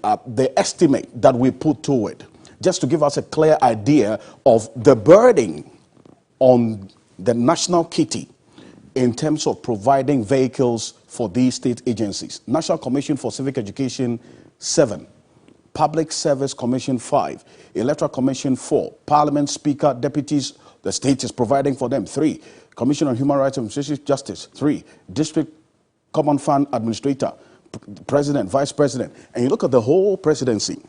the estimate that we put to it, just to give us a clear idea of the burden on the national kitty in terms of providing vehicles for these state agencies. National Commission for Civic Education, 7. Public Service Commission, 5. Electoral Commission, 4. Parliament Speaker, Deputies, the state is providing for them, 3. Commission on Human Rights and Administrative Justice, 3. District Common Fund Administrator, President, Vice President. And you look at the whole presidency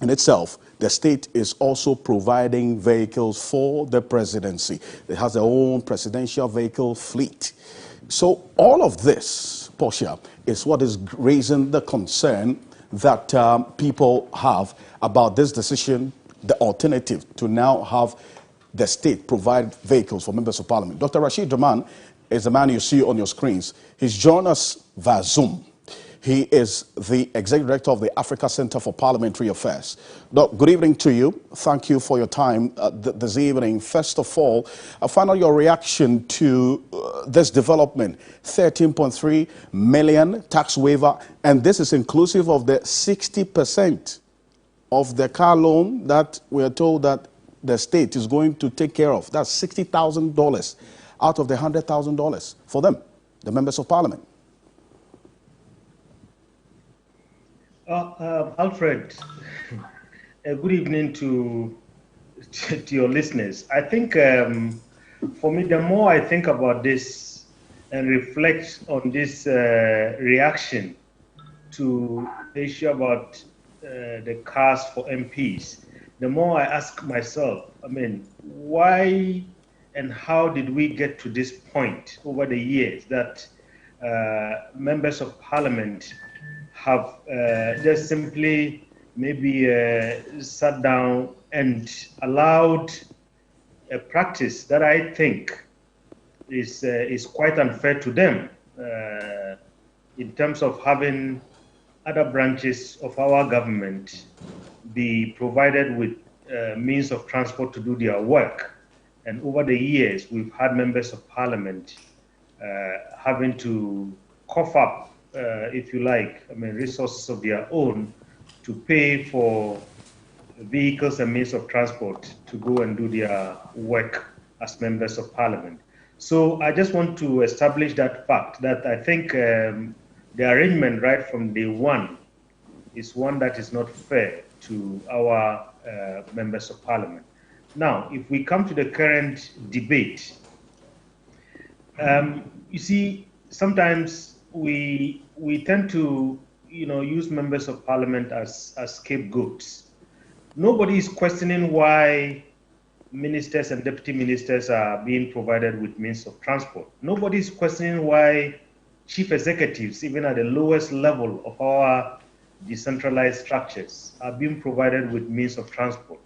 in itself, the state is also providing vehicles for the presidency. It has their own presidential vehicle fleet. So all of this, Portia, is what is raising the concern that people have about this decision, the alternative to now have the state provide vehicles for members of parliament. Dr. Rashid Draman is the man you see on your screens. He's joined us via Zoom. He is the Executive Director of the Africa Center for Parliamentary Affairs. Doc, good evening to you. Thank you for your time this evening. First of all, I find out your reaction to this development, 13.3 million tax waiver, and this is inclusive of the 60% of the car loan that we are told that the state is going to take care of. That's $60,000 out of the $100,000 for them, the members of parliament. Alfred, good evening to your listeners. I think for me, the more I think about this and reflect on this reaction to the issue about the cars for MPs, the more I ask myself, I mean, why and how did we get to this point over the years that members of parliament have just simply maybe sat down and allowed a practice that I think is quite unfair to them in terms of having other branches of our government be provided with means of transport to do their work. And over the years, we've had members of parliament having to cough up, if you like, I mean, resources of their own to pay for vehicles and means of transport to go and do their work as members of parliament. So I just want to establish that fact that I think the arrangement right from day one is one that is not fair to our members of parliament. Now, if we come to the current debate, you see, sometimes we tend to, use members of parliament as scapegoats. Nobody is questioning why ministers and deputy ministers are being provided with means of transport. Nobody is questioning why chief executives, even at the lowest level of our decentralized structures, are being provided with means of transport.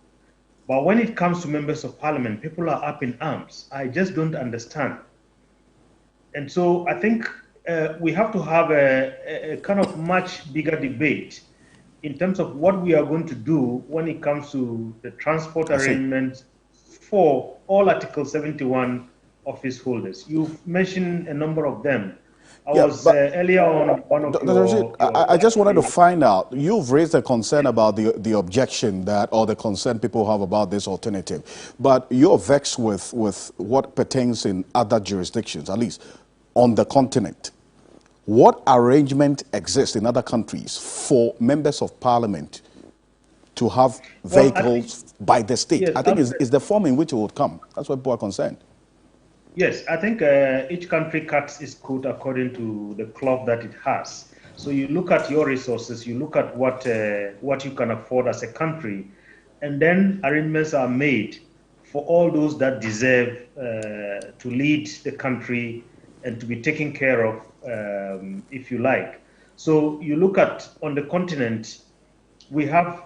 But when it comes to members of parliament, people are up in arms. I just don't understand. And so I think we have to have a kind of much bigger debate in terms of what we are going to do when it comes to the transport arrangements for all Article 71 office holders. You've mentioned a number of them. I was earlier on one of your... I just wanted to find out, you've raised a concern about the objection that, or the concern people have about this alternative, but you're vexed with what pertains in other jurisdictions, at least on the continent. What arrangement exists in other countries for members of parliament to have vehicles by the state? Yes, I think it's the form in which it would come. That's why people are concerned. Yes, I think each country cuts its coat according to the cloth that it has. So you look at your resources, you look at what you can afford as a country, and then arrangements are made for all those that deserve to lead the country and to be taken care of, if you like. So you look at, on the continent, we have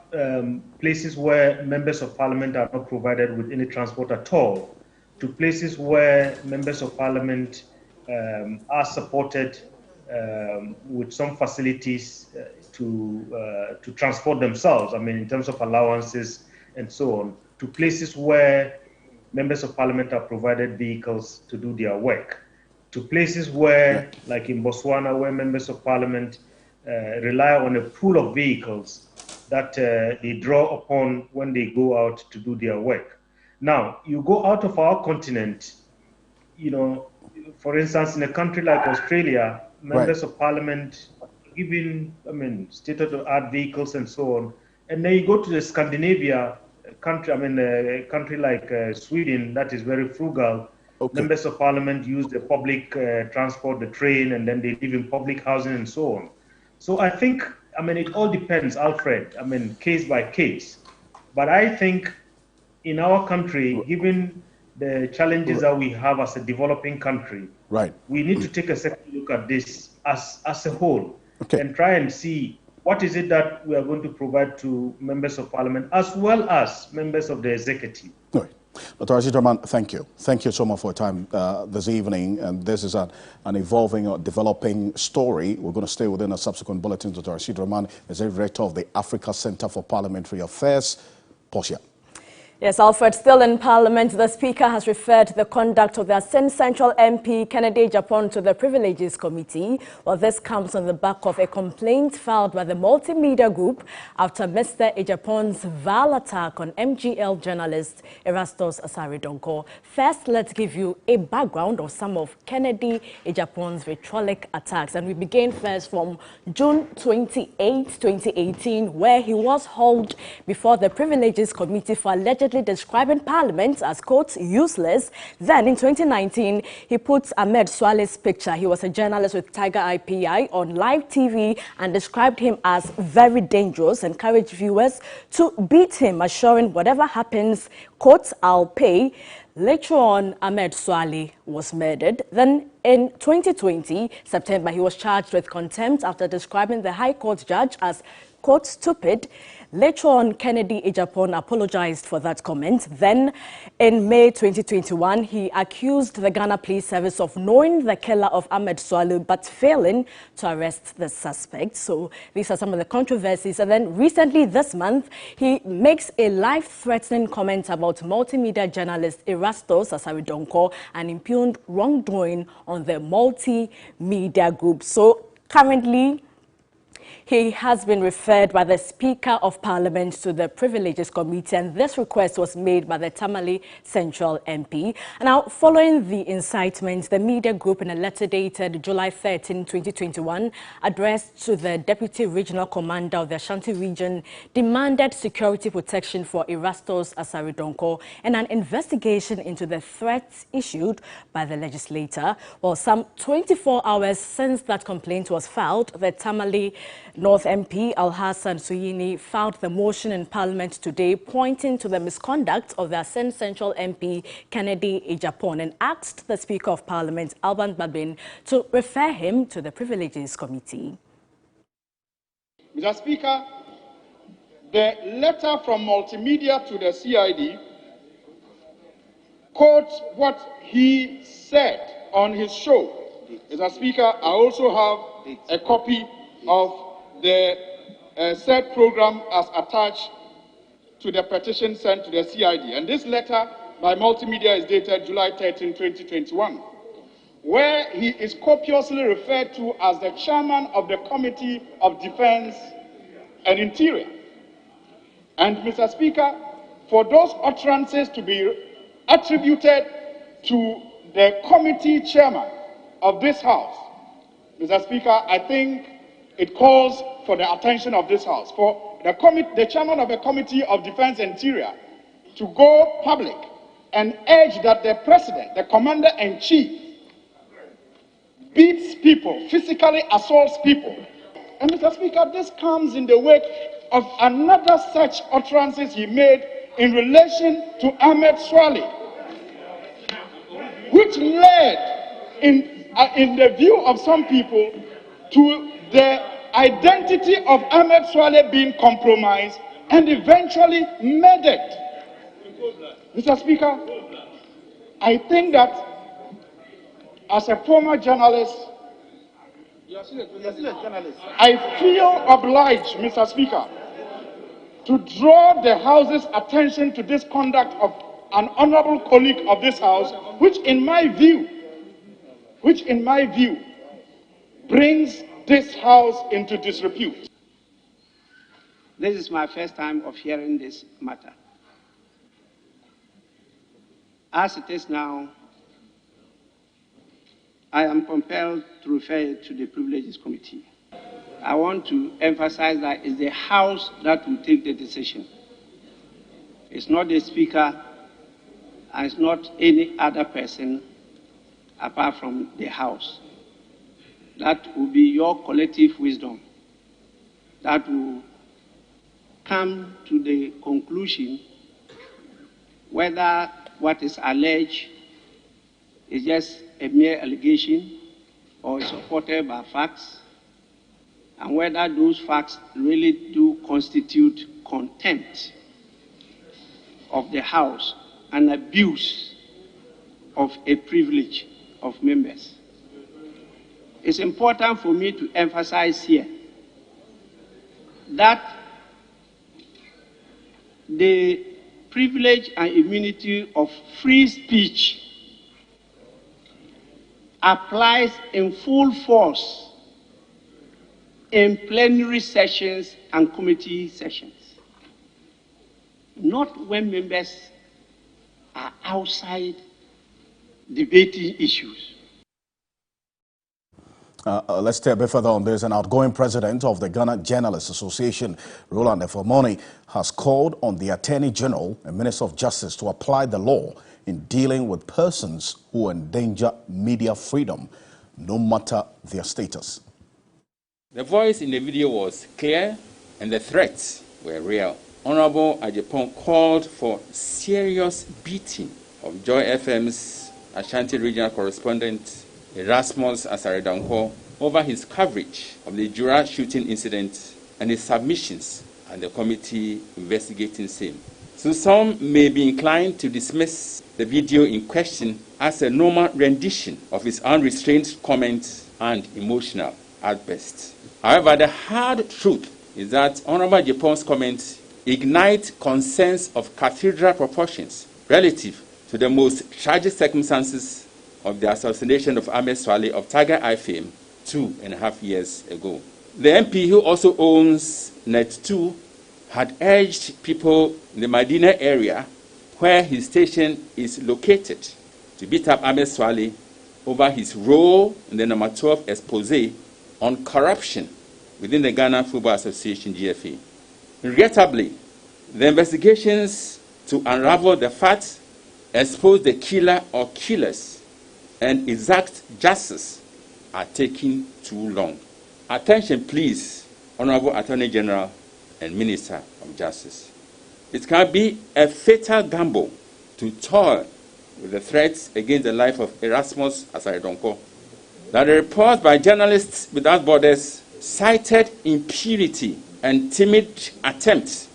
places where members of parliament are not provided with any transport at all, to places where members of parliament are supported with some facilities to transport themselves, I mean, in terms of allowances and so on, to places where members of parliament are provided vehicles to do their work, to places where, like in Botswana, where members of parliament rely on a pool of vehicles that they draw upon when they go out to do their work. Now, you go out of our continent, you know, for instance, in a country like Australia, members of parliament given, I mean, state-of-the-art vehicles and so on. And then you go to the Scandinavia country, I mean, a country like Sweden, that is very frugal. Members of parliament use the public transport, the train, and then they live in public housing and so on. So I think, I mean, it all depends, Alfred, I mean, case by case. But I think in our country, given the challenges that we have as a developing country, we need to take a second look at this as a whole and try and see what is it that we are going to provide to members of parliament as well as members of the executive. Dr. Rashid Rahman, thank you. Thank you so much for your time this evening. And this is an evolving or developing story. We're going to stay within a subsequent bulletin. Dr. Rashid Rahman is the director of the Africa Center for Parliamentary Affairs. Portia. Yes, Alfred, still in Parliament, the Speaker has referred the conduct of the Sen Central MP Kennedy Ejapon to the Privileges Committee. Well, this comes on the back of a complaint filed by the multimedia group after Mr. Ejapon's vile attack on MGL journalist Erastus Asare-Donkor. First, let's give you a background of some of Kennedy Ejapon's vitriolic attacks. And we begin first from June 28, 2018, where he was hauled before the Privileges Committee for allegedly describing Parliament as, quote, useless. Then in 2019, he put Ahmed Swale's picture. He was a journalist with Tiger IPI on live TV and described him as very dangerous, encouraged viewers to beat him, assuring whatever happens, quote, I'll pay. Later on, Ahmed Swale was murdered. Then in 2020, September, he was charged with contempt after describing the High Court judge as, quote, stupid. Later on, Kennedy Ejapon apologized for that comment. Then, in May 2021, he accused the Ghana Police Service of knowing the killer of Ahmed Swale but failing to arrest the suspect. So these are some of the controversies. And then recently this month, he makes a life-threatening comment about multimedia journalist Erastus Asare-Donkor and impugned wrongdoing on the multimedia group. So currently, he has been referred by the Speaker of Parliament to the Privileges Committee, and this request was made by the Tamale Central MP. Now, following the incitement, the media group, in a letter dated July 13, 2021, addressed to the Deputy Regional Commander of the Ashanti Region, demanded security protection for Erastus Asare-Donkor and an investigation into the threats issued by the legislator. Well, some 24 hours since that complaint was filed, the Tamale North MP Al-Hassan Suyini filed the motion in Parliament today pointing to the misconduct of the Sen Central MP Kennedy Ejapon and asked the Speaker of Parliament, Alban Babin, to refer him to the Privileges Committee. Mr. Speaker, the letter from Multimedia to the CID quotes what he said on his show. Mr. Speaker, I also have a copy of the said program as attached to the petition sent to the CID. And this letter by Multimedia is dated July 13, 2021, where he is copiously referred to as the chairman of the Committee of Defense and Interior. And, Mr. Speaker, for those utterances to be attributed to the committee chairman of this House, Mr. Speaker, I think it calls for the attention of this House, for the chairman of the Committee of Defense and Interior to go public and urge that the president, the commander-in-chief, beats people, physically assaults people. And, Mr. Speaker, this comes in the wake of another such utterances he made in relation to Ahmed Swale, which led, in the view of some people, to the identity of Ahmed Swale being compromised and eventually murdered. Mr. Speaker, I think that as a former journalist, I feel obliged, Mr. Speaker, to draw the House's attention to this conduct of an honorable colleague of this House, which in my view brings this house into disrepute. This is my first time of hearing this matter. As it is now, I am compelled to refer it to the Privileges Committee. I want to emphasize that it's the House that will take the decision. It's not the Speaker, and it's not any other person apart from the House. That will be your collective wisdom that will come to the conclusion whether what is alleged is just a mere allegation or is supported by facts, and whether those facts really do constitute contempt of the House and abuse of a privilege of members. It's important for me to emphasize here that the privilege and immunity of free speech applies in full force in plenary sessions and committee sessions, not when members are outside debating issues. Let's stay a bit further on this. An outgoing president of the Ghana Journalists Association, Roland Efomoni, has called on the Attorney General and Minister of Justice to apply the law in dealing with persons who endanger media freedom, no matter their status. The voice in the video was clear and the threats were real. Honorable Ajepong called for serious beating of Joy FM's Ashanti regional correspondent Erasmus Asaredanko over his coverage of the Jura shooting incident and his submissions and the committee investigating same. So some may be inclined to dismiss the video in question as a normal rendition of his unrestrained comments and emotional outbursts. However, the hard truth is that Honorable Ajepong's comments ignite concerns of cathedral proportions relative to the most tragic circumstances of the assassination of Ahmed Swale of Tiger Eye fame 2.5 years ago. The MP, who also owns Net2, had urged people in the Medina area, where his station is located, to beat up Ahmed Swale over his role in the number 12 expose on corruption within the Ghana Football Association, GFA. Regrettably, the investigations to unravel the facts, expose the killer or killers, and exact justice are taking too long. Attention, please, Honorable Attorney General and Minister of Justice. It can be a fatal gamble to toy with the threats against the life of Erasmus Asaredonko that a report by Journalists Without Borders cited impunity and timid attempts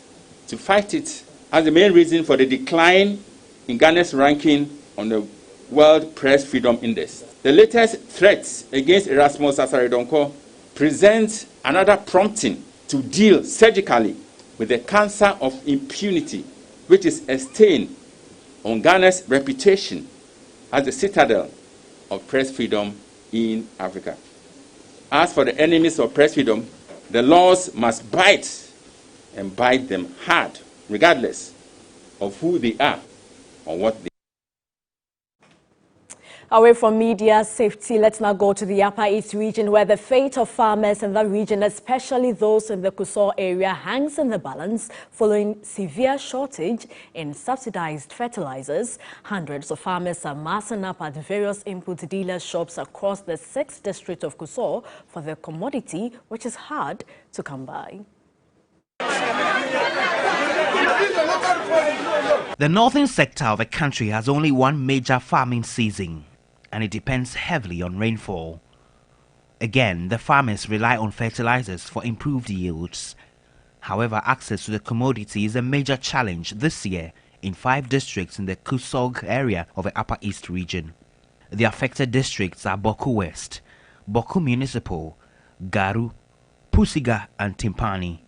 to fight it as the main reason for the decline in Ghana's ranking on the World Press Freedom Index. The latest threats against Erasmus Asaredonko present another prompting to deal surgically with the cancer of impunity, which is a stain on Ghana's reputation as the citadel of press freedom in Africa. As for the enemies of press freedom, the laws must bite and bite them hard, regardless of who they are or what they are. Away from media safety, let's now go to the Upper East region, where the fate of farmers in that region, especially those in the Kusor area, hangs in the balance following severe shortage in subsidized fertilizers. Hundreds of farmers are massing up at various input dealer shops across the 6th district of Kusor for the commodity, which is hard to come by. The northern sector of the country has only one major farming season, and it depends heavily on rainfall. Again, the farmers rely on fertilizers for improved yields. However, access to the commodity is a major challenge this year in 5 districts in the Kusog area of the Upper East region. The affected districts are Boku West, Boku Municipal, Garu, Pusiga and Timpani.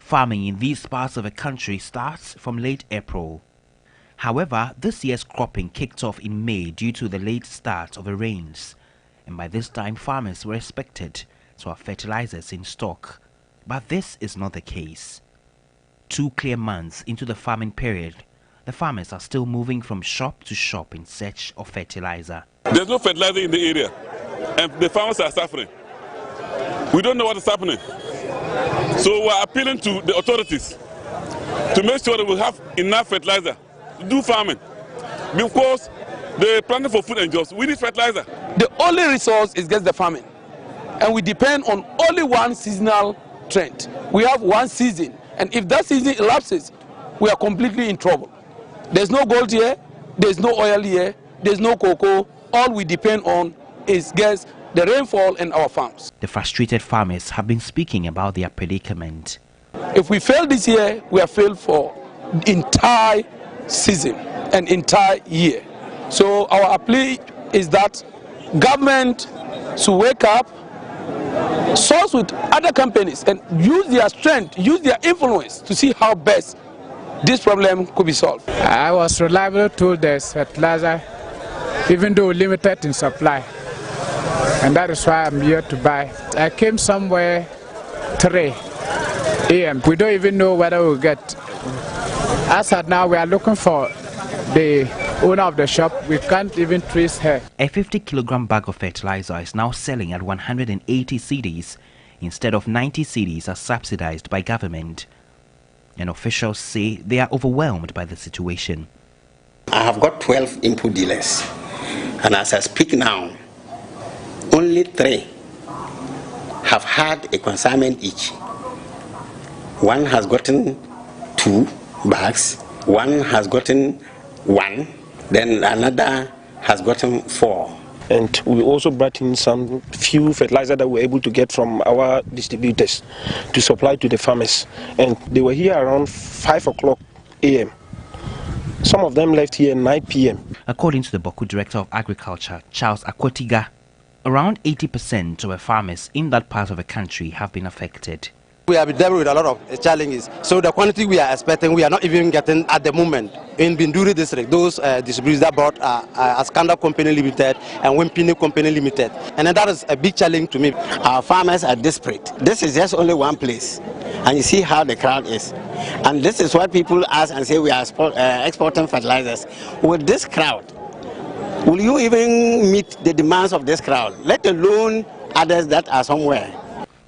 Farming in these parts of the country starts from late April. However, this year's cropping kicked off in May due to the late start of the rains, and by this time farmers were expected to have fertilizers in stock. But this is not the case. 2 clear months into the farming period, the farmers are still moving from shop to shop in search of fertilizer. There's no fertilizer in the area, and the farmers are suffering. We don't know what is happening. So we're appealing to the authorities to make sure that we have enough fertilizer to do farming. Because they're planning for food and jobs. We need fertilizer. The only resource is just the farming. And we depend on only one seasonal trend. We have one season. And if that season elapses, we are completely in trouble. There's no gold here, there's no oil here, there's no cocoa. All we depend on is just the rainfall in our farms. The frustrated farmers have been speaking about their predicament. If we fail this year, we have failed for the entire season, an entire year. So our plea is that government should wake up, source with other companies and use their strength, use their influence to see how best this problem could be solved. I was reliably told there's fertilizer, even though limited in supply. And that is why I'm here to buy. I came somewhere 3 a.m. We don't even know whether we'll get. As at now, we are looking for the owner of the shop. We can't even trace her. A 50-kilogram bag of fertilizer is now selling at 180 cedis instead of 90 cedis as subsidized by government. And officials say they are overwhelmed by the situation. I have got 12 input dealers, and as I speak now, only 3 have had a consignment each. One has gotten 2 bags, one has gotten 1, then another has gotten 4. And we also brought in some few fertilizer that we were able to get from our distributors to supply to the farmers. And they were here around 5 o'clock a.m. Some of them left here 9 p.m. According to the Boku Director of Agriculture, Charles Akwotiga, around 80% of the farmers in that part of the country have been affected. We have been dealing with a lot of challenges. So the quantity we are expecting, we are not even getting at the moment. In Binduri district, those distributors that brought Askanda Company Limited and Wimpini Company Limited. And that is a big challenge to me. Our farmers are desperate. This is just only one place. And you see how the crowd is. And this is what people ask and say we are exporting fertilizers. With this crowd, will you even meet the demands of this crowd, let alone others that are somewhere?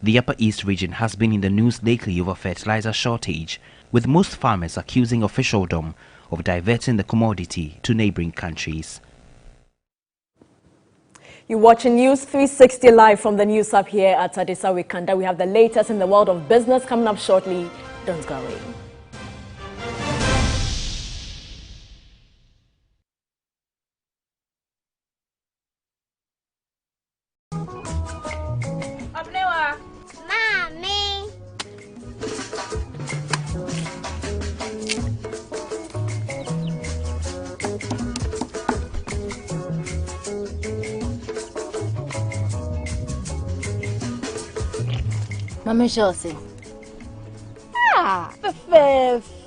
The Upper East region has been in the news lately over fertilizer shortage, with most farmers accusing officialdom of diverting the commodity to neighboring countries. You're watching News 360 live from the News Hub here at Addis Ababa. We have the latest in the world of business coming up shortly. Don't go away. Mama Josie.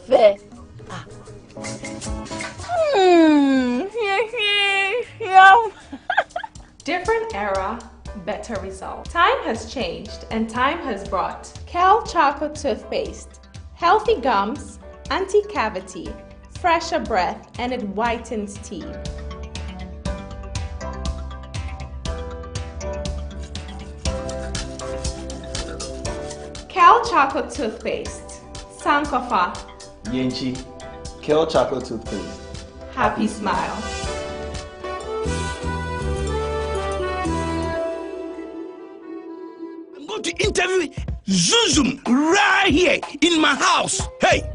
Fe. Yum. Different era, better result. Time has changed and time has brought Kel Chocolate Toothpaste. Healthy gums, anti-cavity, fresher breath, and it whitens teeth. Kel Chocolate Toothpaste. Sankofa. Yenchi. Kel Chocolate Toothpaste. Happy smile. I'm going to interview Zuzum right here in my house. Hey!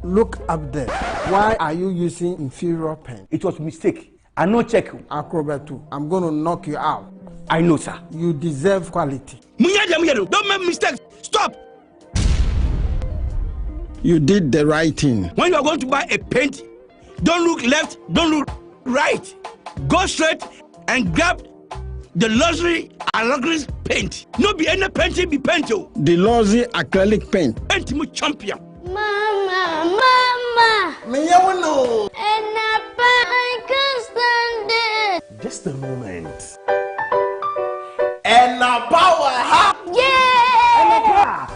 Look up there. Why are you using inferior pen? It was a mistake. I no check. Acrobat2, I'm going to knock you out. I know, sir. You deserve quality. Don't make mistakes. Stop. You did the right thing. When you are going to buy a paint, don't look left, don't look right. Go straight and grab the luxury acrylic paint. No be any painting be paint. The luxury acrylic paint. Paint me champion. Mama. Me no. And I can't stand it. Just a moment. And now power.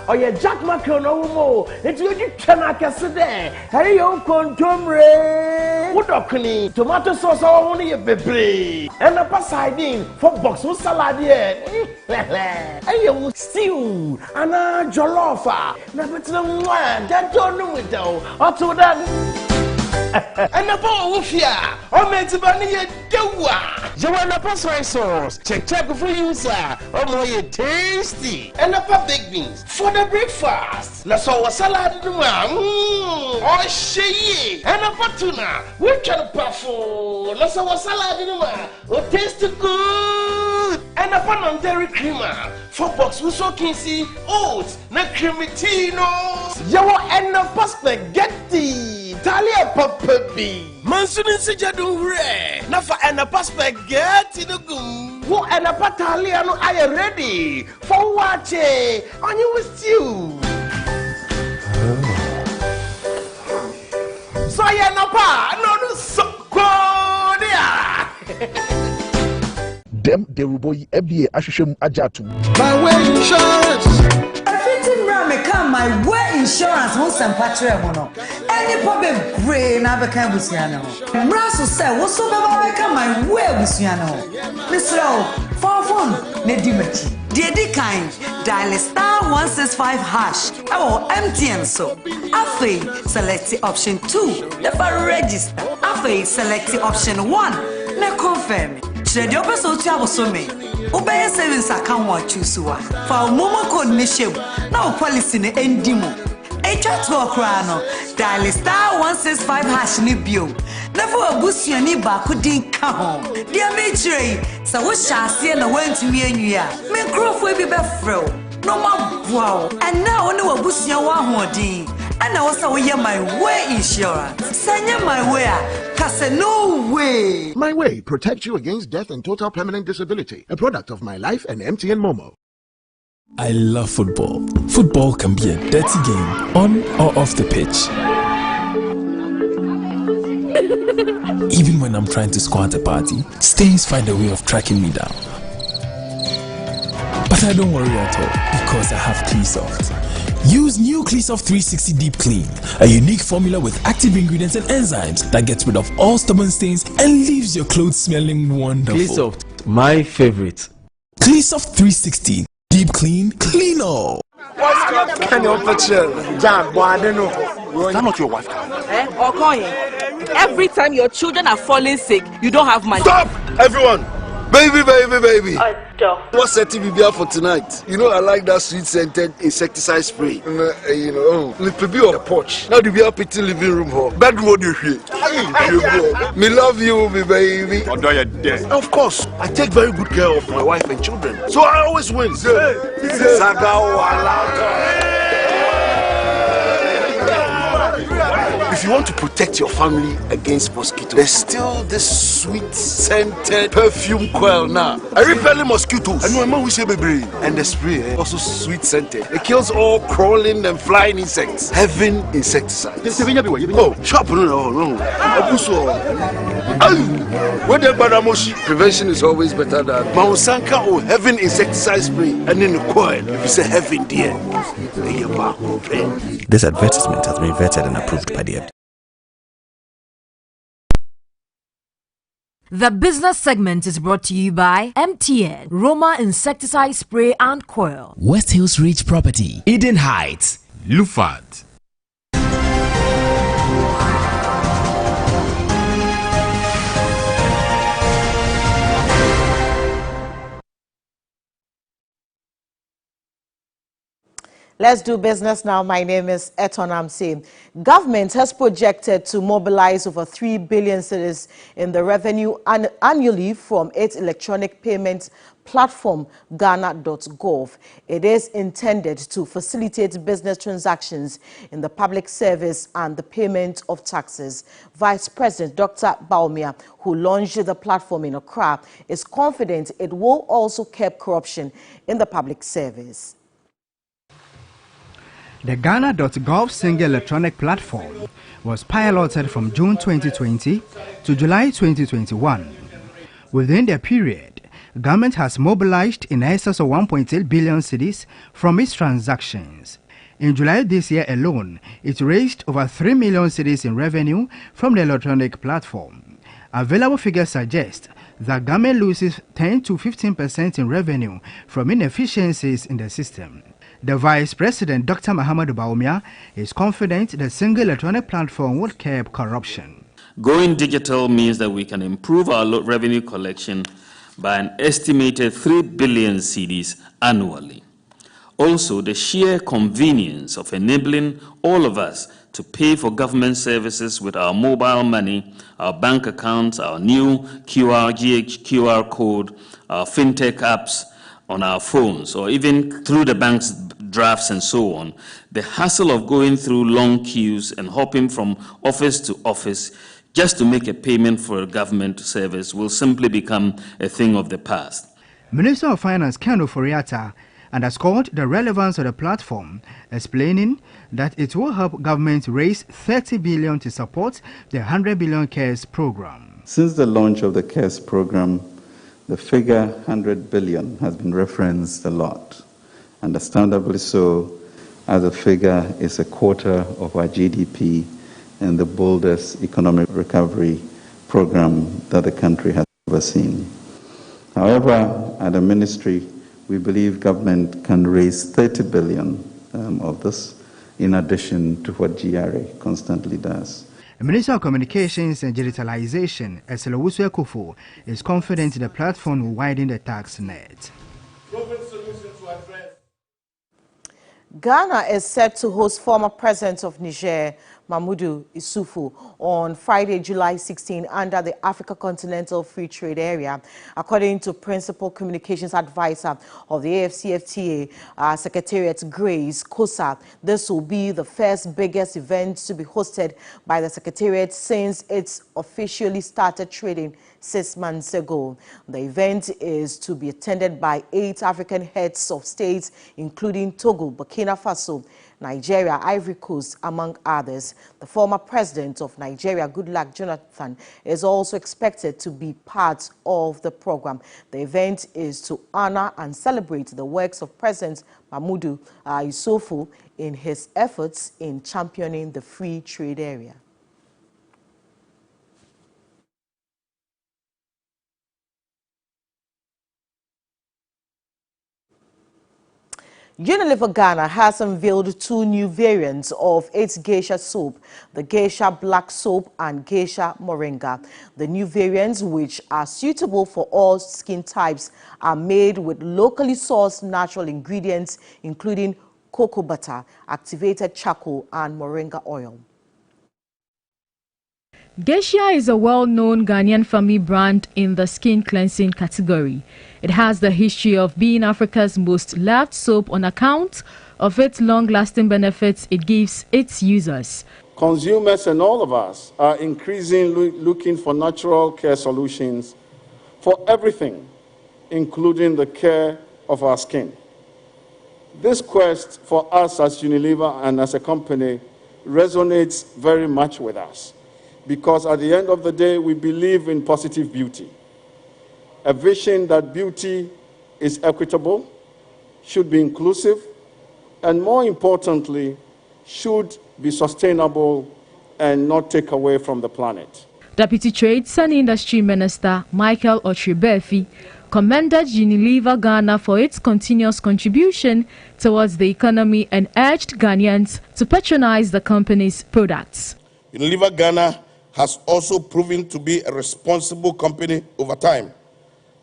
oye Jack Macron no mo enti you twena kese de hare yo kontomre wodokni tomato sauce wo no ye bebre and a sardine for box with salad here ayo stew ana jollof na betina mwa that don't know it though to that and the ball fear or meant to bunny a doa. You want a pass sauce? Check for you, sir. Oh, more tasty. And a big beans for the breakfast. Na so salad in the oh, she and a tuna. We can puffle. Na so salad in the oh, taste good. And a pan on dairy creamer. 4 box with so kinsey oats. Na cremitino. You want and a spaghetti. Talia Papa B. Mansunin Sijadu Re. Nafa and a spaghetti the goo. Who and a pataliano are you ready for watching on you with you? So ya napa no so Dem de ruboyi FBA ashushem ajatu. My way insurance. My way insurance won't send patria mono. Any problem brain I became Busiano. Brasso said, what's so bad? My way Busiano. Mr. For fun, Nedimachi. Dear kind, dial *165# or MTN so. Afe select option 2. Never register. Afe select option 1. Ne confirm. Trade up so travel so me. Obey savings account what choose one. For momo code nishim. Now policy ne endimo. A chat to a crano. Dial *165# ni bio. Never a boost your neighbor couldn't come home. Dear Matray, so what shall see and went to me and you are. Me crop will be befro. No more wow. And now I know a boost your one more day. And I also wear my way insurance. Send you my way. Cause no way. My Way protects you against death and total permanent disability. A product of My Life and MTN Momo. I love football. Football can be a dirty game, on or off the pitch. Even when I'm trying to score at a party, stains find a way of tracking me down. But I don't worry at all, because I have Cleansoft. Use new Cleansoft 360 Deep Clean, a unique formula with active ingredients and enzymes that gets rid of all stubborn stains and leaves your clothes smelling wonderful. Cleansoft, my favorite. Cleansoft 360 Deep Clean, clean all. Is that not your wife? Every time your children are falling sick, you don't have money. Stop, everyone! Baby. What's setting me up for tonight? You know I like that sweet-scented insecticide spray. You know, little bit on the porch. Now the be up in the living room hall. Bedroom what you hear? Me love you, me baby. Although you're dead. Of course, I take very good care of my wife and children, so I always win. If you want to protect your family against mosquitoes, there's still this sweet-scented perfume coil now. I repel mosquitoes. I know a man who say baby. And the spray, also sweet-scented. It kills all crawling and flying insects. Heaven insecticide. Oh, sharp no. Prevention is always better than Maunsanka or Heaven insecticide spray. And in the coil, if you say heaven, dear. This advertisement has been vetted and approved by the FDA. The business segment is brought to you by MTN, Roma Insecticide Spray and Coil, West Hills Ridge Property, Eden Heights, Lufat. Let's do business now. My name is Eton Amsim. Government has projected to mobilize over 3 billion cedis in the revenue annually from its electronic payment platform, Ghana.gov. It is intended to facilitate business transactions in the public service and the payment of taxes. Vice President Dr. Baumia, who launched the platform in Accra, is confident it will also curb corruption in the public service. The Ghana.gov single electronic platform was piloted from June 2020 to July 2021. Within the period, government has mobilized in excess of 1.8 billion cedis from its transactions. In July this year alone, it raised over 3 million cedis in revenue from the electronic platform. Available figures suggest that government loses 10 to 15% in revenue from inefficiencies in the system. The Vice President, Dr. Muhammad Baumia, is confident the single electronic platform will curb corruption. Going digital means that we can improve our revenue collection by an estimated 3 billion cedis annually. Also, the sheer convenience of enabling all of us to pay for government services with our mobile money, our bank accounts, our new QR code, our fintech apps on our phones, or even through the bank's drafts and so on, the hassle of going through long queues and hopping from office to office just to make a payment for a government service will simply become a thing of the past. Minister of Finance Ken Ofori-Atta underscored the relevance of the platform, explaining that it will help government raise 30 billion to support the 100 billion CARES program. Since the launch of the CARES program, the figure 100 billion has been referenced a lot, understandably so, as the figure is a quarter of our GDP and the boldest economic recovery program that the country has ever seen. However, at the ministry, we believe government can raise 30 billion of this in addition to what GRA constantly does. The Minister of Communications and Digitalization, Eselowusu Ekufo, is confident the platform will widen the tax net. Ghana is set to host former President of Niger, Mahamadou Issoufou, on Friday, July 16, under the Africa Continental Free Trade Area. According to Principal Communications Advisor of the AFCFTA Secretariat, Grace Kosa, this will be the first biggest event to be hosted by the Secretariat since it's officially started trading 6 months ago. The event is to be attended by 8 African heads of states, including Togo, Burkina Faso, Nigeria, Ivory Coast, among others. The former president of Nigeria, Goodluck Jonathan, is also expected to be part of the program. The event is to honor and celebrate the works of President Mahamadou Issoufou in his efforts in championing the free trade area. Unilever Ghana has unveiled 2 new variants of its geisha soap, the geisha black soap and geisha moringa. The new variants, which are suitable for all skin types, are made with locally sourced natural ingredients, including cocoa butter, activated charcoal, and moringa oil. Geisha is a well-known Ghanaian family brand in the skin cleansing category. It has the history of being Africa's most loved soap on account of its long-lasting benefits it gives its users. Consumers and all of us are increasingly looking for natural care solutions for everything, including the care of our skin. This quest for us as Unilever and as a company resonates very much with us, because at the end of the day, we believe in positive beauty. A vision that beauty is equitable, should be inclusive, and more importantly, should be sustainable and not take away from the planet. Deputy Trades and Industry Minister Michael Otribefi commended Unilever Ghana for its continuous contribution towards the economy and urged Ghanaians to patronize the company's products. Unilever Ghana has also proven to be a responsible company over time,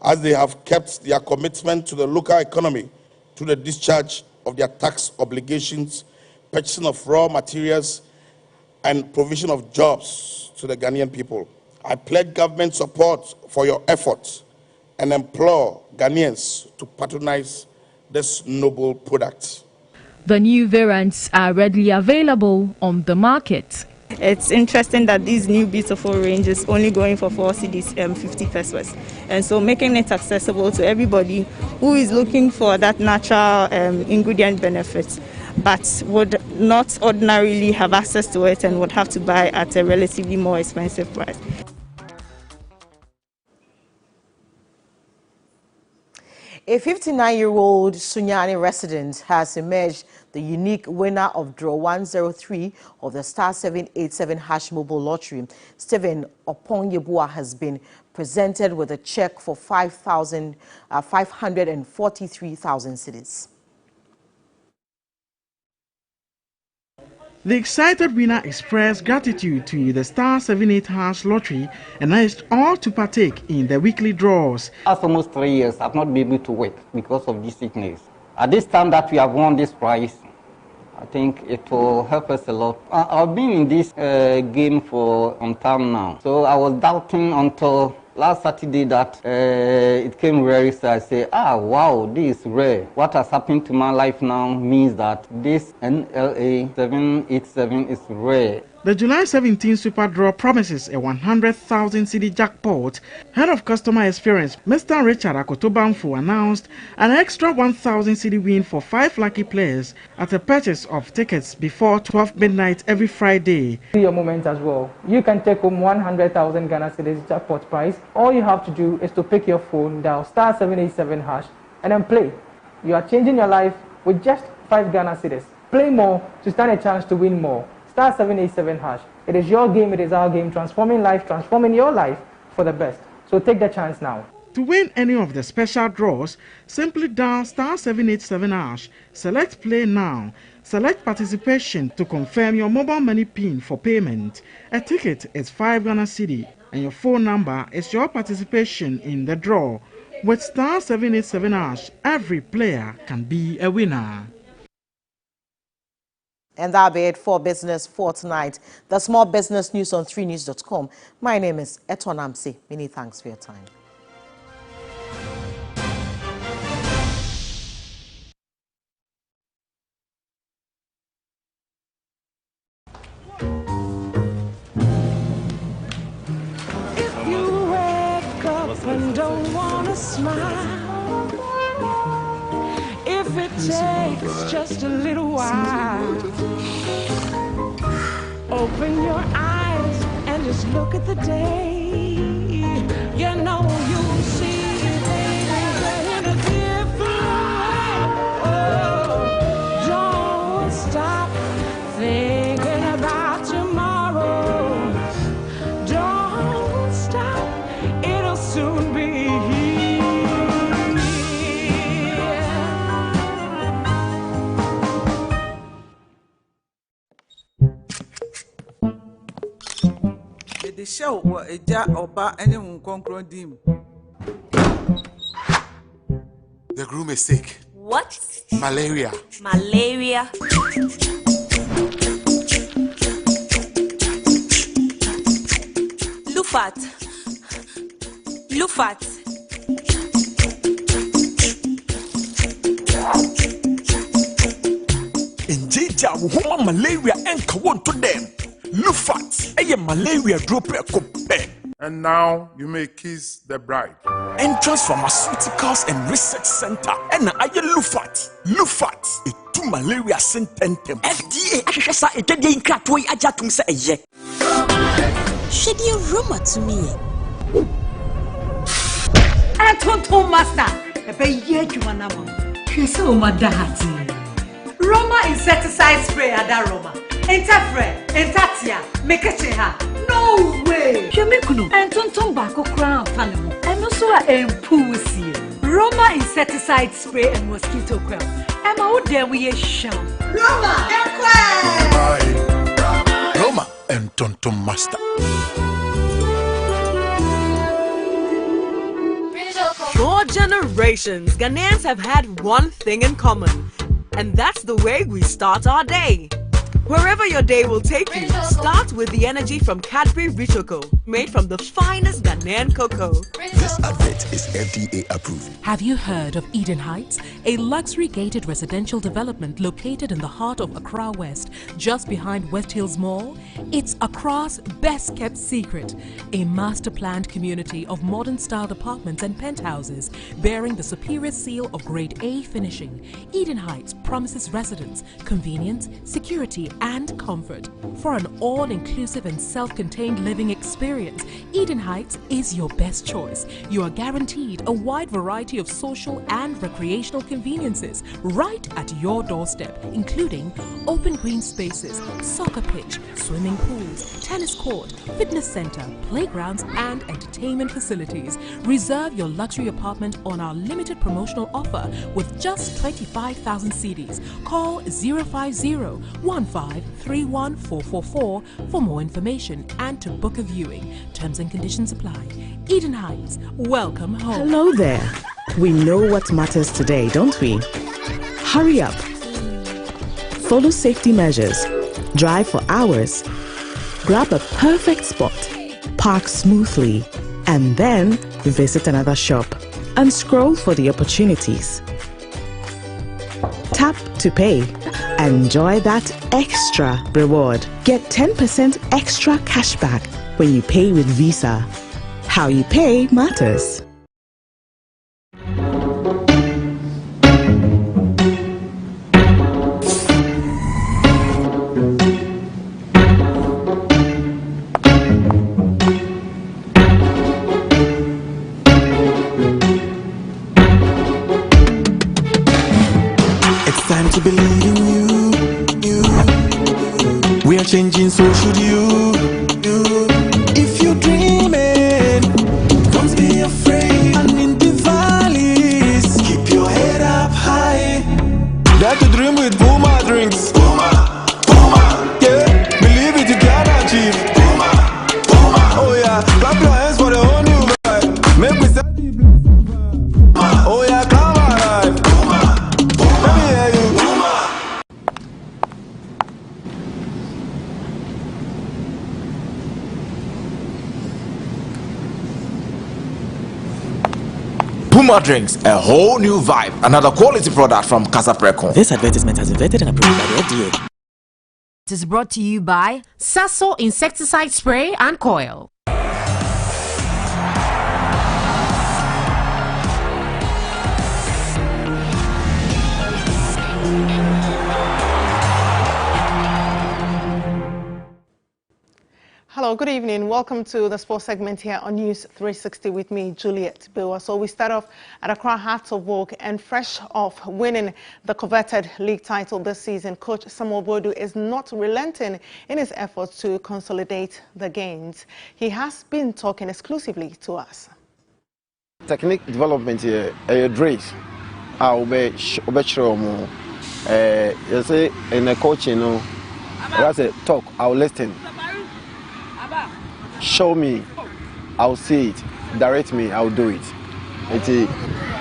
as they have kept their commitment to the local economy through the discharge of their tax obligations, purchasing of raw materials, and provision of jobs to the Ghanaian people. I pledge government support for your efforts and implore Ghanaians to patronize this noble product. The new variants are readily available on the market. It's interesting that these new beautiful range is only going for 4 cedis, 50 pesos. And so making it accessible to everybody who is looking for that natural ingredient benefits, but would not ordinarily have access to it and would have to buy at a relatively more expensive price. A 59-year-old Sunyani resident has emerged the unique winner of draw 103 of the star 787 hash mobile lottery. Stephen Oponyebua has been presented with a check for 543,000 cedis. The excited winner expressed gratitude to the Star 78 Hash Lottery and urged all to partake in the weekly draws. After almost 3 years, I've not been able to work because of this sickness. At this time that we have won this prize, I think it will help us a lot. I've been in this game for some time now, so I was doubting until last Saturday that it came rare. So I say, wow, this is rare. What has happened to my life now means that this NLA 787 is rare. The July 17 Super Draw promises a 100,000 cedi jackpot. Head of Customer Experience, Mr. Richard Akotobanfu, announced an extra 1,000 cedi win for 5 lucky players at a purchase of tickets before 12 midnight every Friday. Your moment as well. You can take home 100,000 Ghana cedis jackpot prize. All you have to do is to pick your phone, dial star 787 hash, and then play. You are changing your life with just 5 Ghana cedis. Play more to stand a chance to win more. Star 787 hash. It is your game, it is our game, transforming life, transforming your life for the best. So take the chance now. To win any of the special draws, simply dial star 787 hash, select play now, select participation to confirm your mobile money PIN for payment. A ticket is 5 Ghana cedi and your phone number is your participation in the draw. With star 787 hash, every player can be a winner. And that'll be it for Business for tonight. The small business news on 3news.com. My name is Eton Amsi. Many thanks for your time. If you wake up and don't want to smile, if it takes just a little while, open your eyes and just look at the day. You know you'll see things in a different way. Oh, don't stop thinking about tomorrow. Don't stop, it'll soon be here. The show was a jar of bar and a dim. The groom is sick. What? Malaria. Malaria. Lufat. Lufat. Injija woman malaria and kawon to them. Lufat, a malaria drop a cope. And now you may kiss the bride. Entrance Pharmaceuticals and Research Center. And I Lufat. Lufat, a 2 malaria sententem. FDA, Ashasa, a day in Kratway, Ajatum say a ye. Shed your rumor to me. And Tonto Master, a bay yet you an amount. She's so madahati. Roma insecticide spray at that Roma. Interfere, Entatia, make a cheha. No way! Yamikuno, and Tonton Bako crown animal, and also a pussy. Roma insecticide spray and mosquito coil. I'm out there with a shell. Roma, Roma and Tonton Master. For generations, Ghanaians have had one thing in common, and that's the way we start our day. Wherever your day will take you, start with the energy from Cadbury Richoco, made from the finest Ghanaian cocoa. This advert is FDA approved. Have you heard of Eden Heights, a luxury gated residential development located in the heart of Accra West, just behind West Hills Mall? It's Accra's best kept secret, a master planned community of modern styled apartments and penthouses bearing the superior seal of grade A finishing. Eden Heights promises residents convenience, security, and comfort for an all-inclusive and self-contained living experience. experience, Eden Heights is your best choice. You are guaranteed a wide variety of social and recreational conveniences right at your doorstep, including open green spaces, soccer pitch, swimming pools, tennis court, fitness center, playgrounds, and entertainment facilities. Reserve your luxury apartment on our limited promotional offer with just 25,000 cedis. Call 050-1531-444 for more information and to book a viewing. Terms and conditions apply. Eden Heights, welcome home. Hello there. We know what matters today, don't we? Hurry up. Follow safety measures. Drive for hours. Grab a perfect spot. Park smoothly. And then visit another shop and scroll for the opportunities. Tap to pay. Enjoy that extra reward. Get 10% extra cashback when you pay with Visa. How you pay matters. To believe in you. We are changing, so should you. If you're dreaming, don't be afraid. And in the valleys, keep your head up high. Dare to dream with Puma drinks. Puma. Yeah, believe it, you can achieve. Puma. Oh yeah, clap your hands for the whole new vibe. Make we set the bliss. Oh yeah, come alive. Let me hear you. Puma drinks, a whole new vibe. Another quality product from Casa Precon. This advertisement has been vetted and approved by the FDA. It is brought to you by Sasso Insecticide Spray and Coil. Hello, good evening. Welcome to the sports segment here on News 360 with me, Juliet Biwa. So we start off at Accra Hearts of Oak, and fresh off winning the coveted league title this season, Coach Samuel Bodu is not relenting in his efforts to consolidate the gains. He has been talking exclusively to us. Technique development here, Drace, I'll be sure more. You say in the coaching, that's a talk, I'll listen. Show me, I'll see it. Direct me, I'll do it. It's the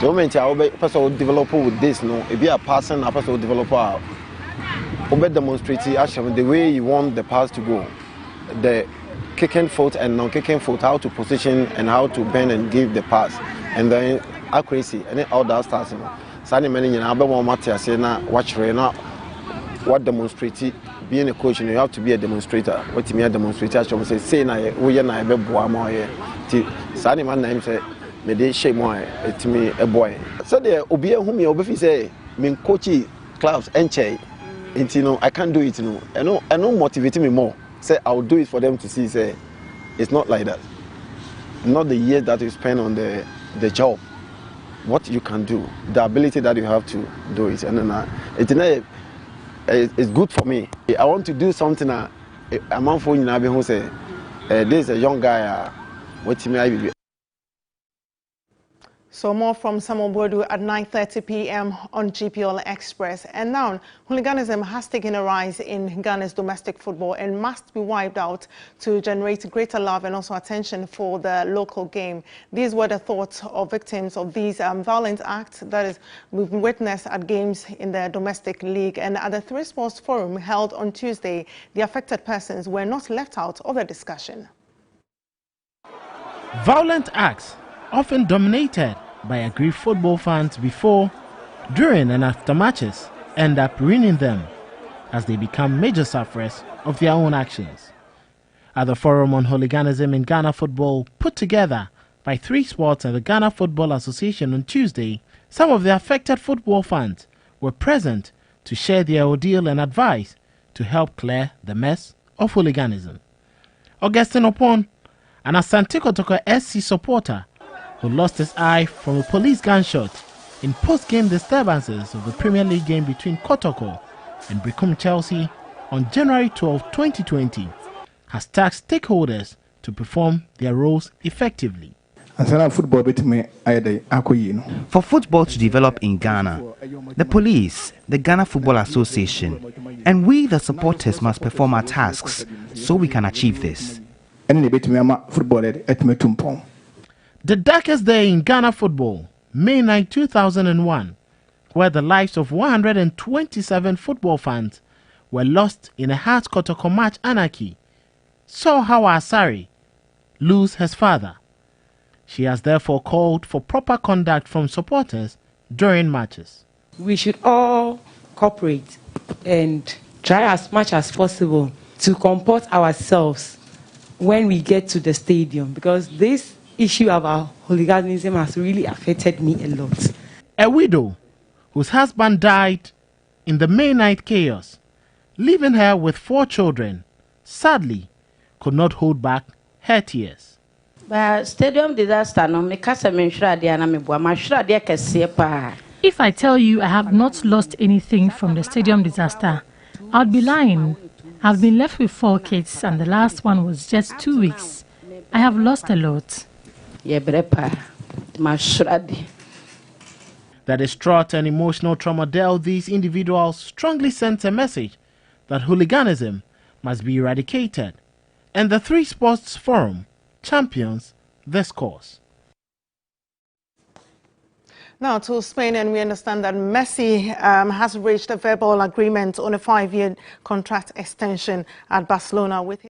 moment I'll be personal developer with this. No, if you are passing a personal developer, I'll demonstrate actually the way you want the pass to go, the kicking foot and non-kicking foot, how to position and how to bend and give the pass, and then accuracy and then all that starts. So many I'll be more matter say na watch now. What demonstrate being a coach, you have to be a demonstrator. What you mean a demonstrator? I say na we na be boa mo here. Ti sani man name say me dey shame mo it me a boy. So there obi ehun me obi fi say me coach clubs enche. Into I can't do it I know motivate me more. Say I'll do it for them to see say it's not like that. Not the years that you spend on the job. What you can do, the ability that you have to do it, and then it's good for me. I want to do something. I'm on phone now. Who say this is a young guy. What me? So more from Samuel Bodu at 9:30 p.m. on GPL Express. And now, hooliganism has taken a rise in Ghana's domestic football and must be wiped out to generate greater love and also attention for the local game. These were the thoughts of victims of these violent acts that is we've witnessed at games in the domestic league. And at the Three Sports Forum held on Tuesday, the affected persons were not left out of the discussion. Violent acts often dominated by aggrieved football fans before, during and after matches end up ruining them as they become major sufferers of their own actions. At the Forum on Hooliganism in Ghana Football put together by Three Sports and the Ghana Football Association on Tuesday, some of the affected football fans were present to share their ordeal and advice to help clear the mess of hooliganism. Augustine Opon, An Asante Kotoko SC supporter who lost his eye from a police gunshot in post-game disturbances of the Premier League game between Kotoko and Brecum Chelsea on January 12, 2020, has tasked stakeholders to perform their roles effectively. For football to develop in Ghana, the police, the Ghana Football Association, and we the supporters must perform our tasks so we can achieve this. The darkest day in Ghana football, May 9, 2001, where the lives of 127 football fans were lost in a hard Kotoko match anarchy, saw Hawa Asari lose his father. She has therefore called for proper conduct from supporters during matches. We should all cooperate and try as much as possible to comport ourselves when we get to the stadium, because this issue about hooliganism has really affected me a lot. A widow whose husband died in the May night chaos, leaving her with 4 children, sadly could not hold back her tears. But stadium disaster no me kasa me nhwra dia na me boa ma hwra dia kese pa. If I tell you I have not lost anything from the stadium disaster, I'd be lying. I've been left with 4 kids and the last one was just 2 weeks. I have lost a lot. That distraught and emotional trauma dealt these individuals strongly sent a message that hooliganism must be eradicated, and the 3 Sports Forum champions this cause. Now to Spain, and we understand that Messi has reached a verbal agreement on a 5-year contract extension at Barcelona with him.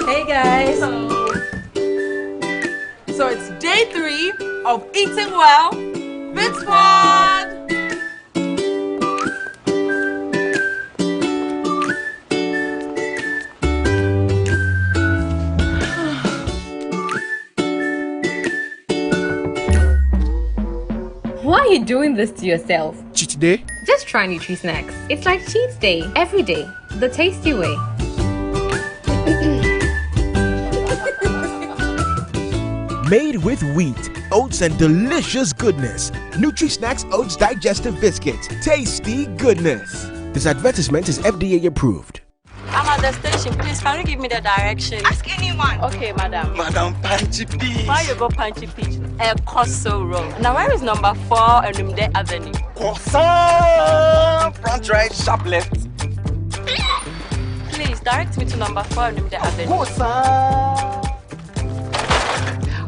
Hey guys! So it's day 3 of Eating Well with Squad! Why are you doing this to yourself? Cheat day? Just try Nutri Snacks. It's like cheat day every day, the tasty way. Made with wheat, oats, and delicious goodness. Nutri Snacks Oats Digestive Biscuits. Tasty goodness. This advertisement is FDA approved. I'm at the station. Please, can you give me the direction? Ask anyone. Okay, madam. Madam Panchy, please. Why you go Panchy Peach? Coso Road. Now, where is number 4 and Numde Avenue? Croissant! Front right, sharp left. Please, direct me to number 4 and Numde Avenue. Croissant!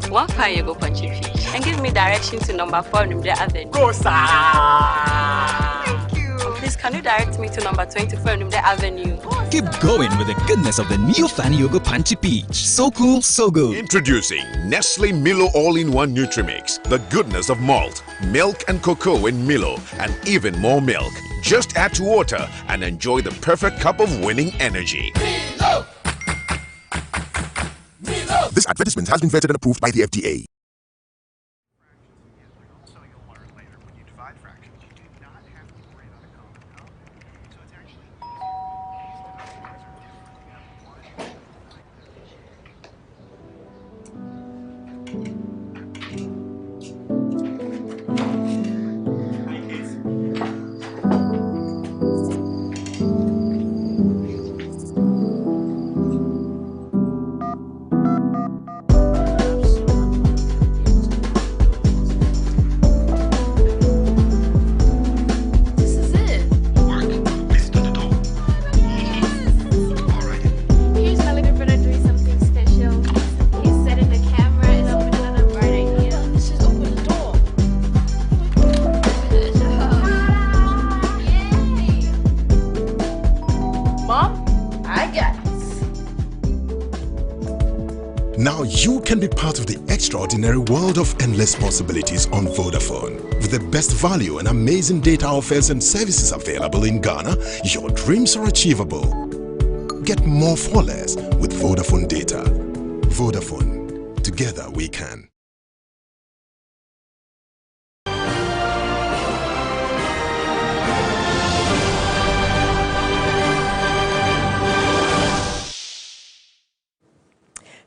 One car you go Panchy Peach. And give me direction to number 4 and Numde Avenue. Croissant! Thank you. Please, can you direct me to number 24 Enumde Avenue? Keep going with the goodness of the new Fanny Yogo Punchy Peach. So cool, so good. Introducing Nestle Milo All-in-One Nutrimix. The goodness of malt, milk and cocoa in Milo, and even more milk. Just add to water and enjoy the perfect cup of winning energy. Milo! Milo! This advertisement has been vetted and approved by the FDA. Now you can be part of the extraordinary world of endless possibilities on Vodafone. With the best value and amazing data offers and services available in Ghana, your dreams are achievable. Get more for less with Vodafone data. Vodafone. Together we can.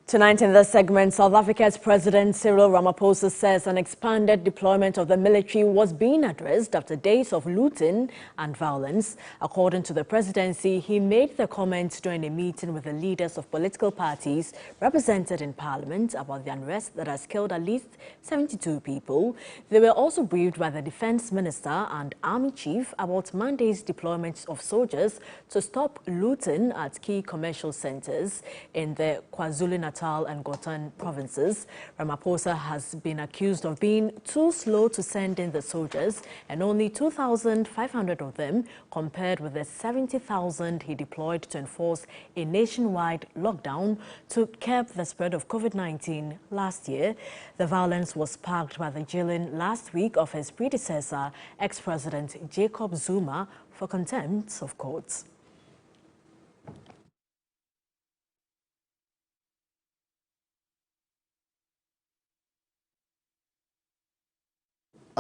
Tonight in this segment, South Africa's President Cyril Ramaphosa says an expanded deployment of the military was being addressed after days of looting and violence. According to the presidency, he made the comments during a meeting with the leaders of political parties represented in Parliament about the unrest that has killed at least 72 people. They were also briefed by the Defense Minister and Army Chief about Monday's deployment of soldiers to stop looting at key commercial centers in the KwaZulu-Natal and Gauteng provinces. Ramaphosa has been accused of being too slow to send in the soldiers, and only 2,500 of them, compared with the 70,000 he deployed to enforce a nationwide lockdown to curb the spread of COVID-19 last year. The violence was sparked by the jailing last week of his predecessor, ex-President Jacob Zuma, for contempt of court.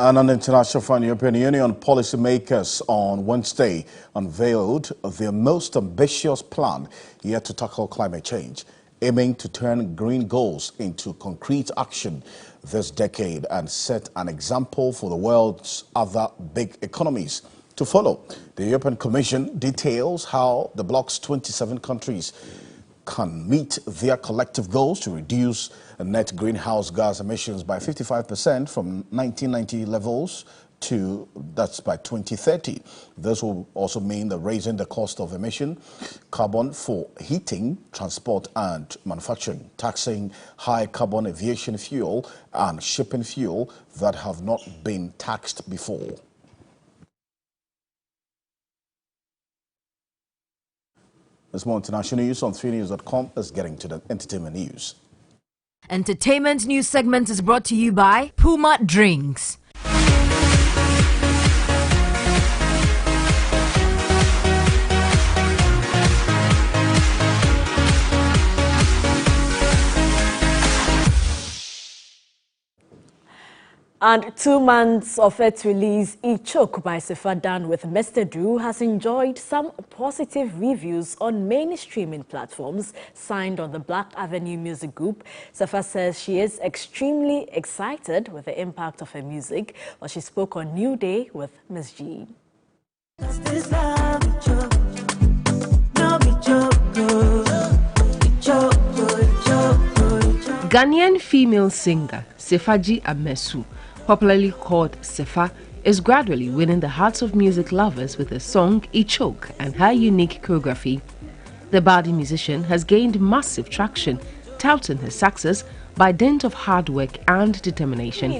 And an international front, European Union policymakers on Wednesday unveiled their most ambitious plan yet to tackle climate change, aiming to turn green goals into concrete action this decade and set an example for the world's other big economies to follow. The European Commission details how the bloc's 27 countries can meet their collective goals to reduce net greenhouse gas emissions by 55% from 1990 levels to, that's by 2030. This will also mean the raising the cost of emission carbon for heating, transport and manufacturing, taxing high carbon aviation fuel and shipping fuel that have not been taxed before. There's more international news on 3news.com. Let's get into the entertainment news. Entertainment news segment is brought to you by Puma Drinks. And 2 months of its release, Ichok by Sefa Dan with Mr. Drew has enjoyed some positive reviews on many streaming platforms signed on the Black Avenue Music Group. Sefa says she is extremely excited with the impact of her music, while she spoke on New Day with Miss G. Ghanaian female singer Sefaji Amesu, popularly called Sefa, is gradually winning the hearts of music lovers with her song Ichok and her unique choreography. The Badi musician has gained massive traction, touting her success by dint of hard work and determination.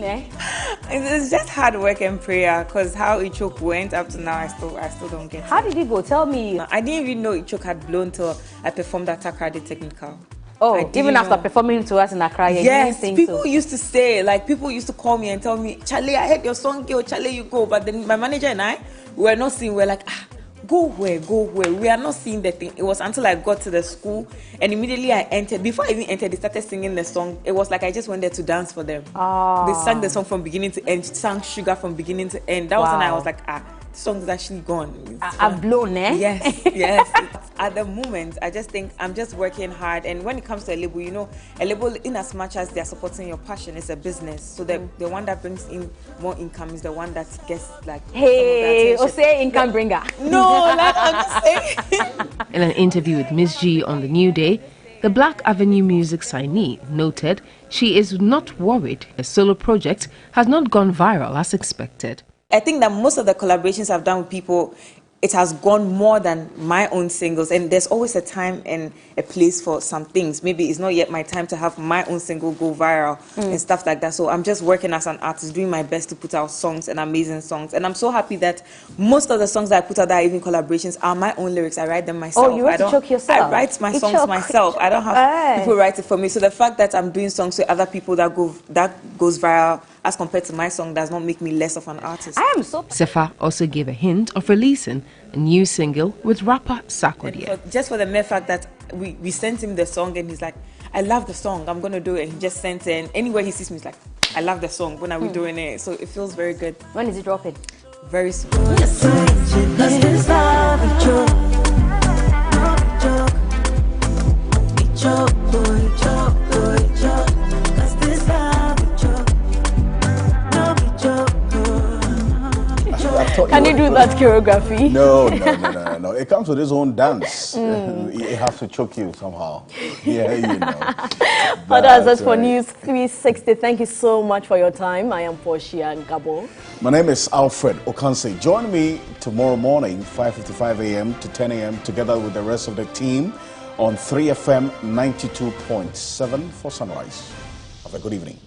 It's just hard work and prayer, because how Ichok went up to now, I still don't get it. How did it go? Tell me. I didn't even know Ichok had blown till I performed at Accra Technical. Oh, even after performing to us in Accra, yes, people used to say, like, people used to call me and tell me, Charlie, I heard your song, yo, Charlie, you go. But then my manager and I, we were not seeing, we're like, go where? We are not seeing the thing. It was until I got to the school and immediately I entered. Before I even entered, they started singing the song. It was like I just went there to dance for them. They sang the song from beginning to end, sang Sugar from beginning to end. That was when I was like, the song is actually gone. I've blown, eh? Yes. At the moment, I just think I'm just working hard. And when it comes to a label, you know, a label, in as much as they're supporting your passion, it's a business. So the one that brings in more income is the one that gets like. Hey, or say income bringer. No, like I'm just saying. In an interview with Miss G on The New Day, the Black Avenue Music signee noted she is not worried a solo project has not gone viral as expected. I think that most of the collaborations I've done with people, it has gone more than my own singles, and there's always a time and a place for some things. Maybe it's not yet my time to have my own single go viral and stuff like that. So I'm just working as an artist, doing my best to put out songs and amazing songs. And I'm so happy that most of the songs that I put out that are even collaborations are my own lyrics. I write them myself. Oh, you write Ichok yourself? I write my songs myself. I don't have people write it for me. So the fact that I'm doing songs with other people that goes viral as compared to my song does not make me less of an artist. I am so. Sefa also gave a hint of releasing a new single with rapper Sarkodie. Just for the mere fact that we sent him the song and he's like, I love the song, I'm gonna do it. And he just sent it, and anywhere he sees me, he's like, I love the song, when are we doing it? So it feels very good. When is it dropping? Very soon. Can you do that choreography? No. It comes with its own dance. It has to choke you somehow. Yeah, you know. That's for News 360. Thank you so much for your time. I am Portia Gabo. My name is Alfred Okanse. Join me tomorrow morning, 5:55 a.m. to 10 a.m. together with the rest of the team on 3FM 92.7 for Sunrise. Have a good evening.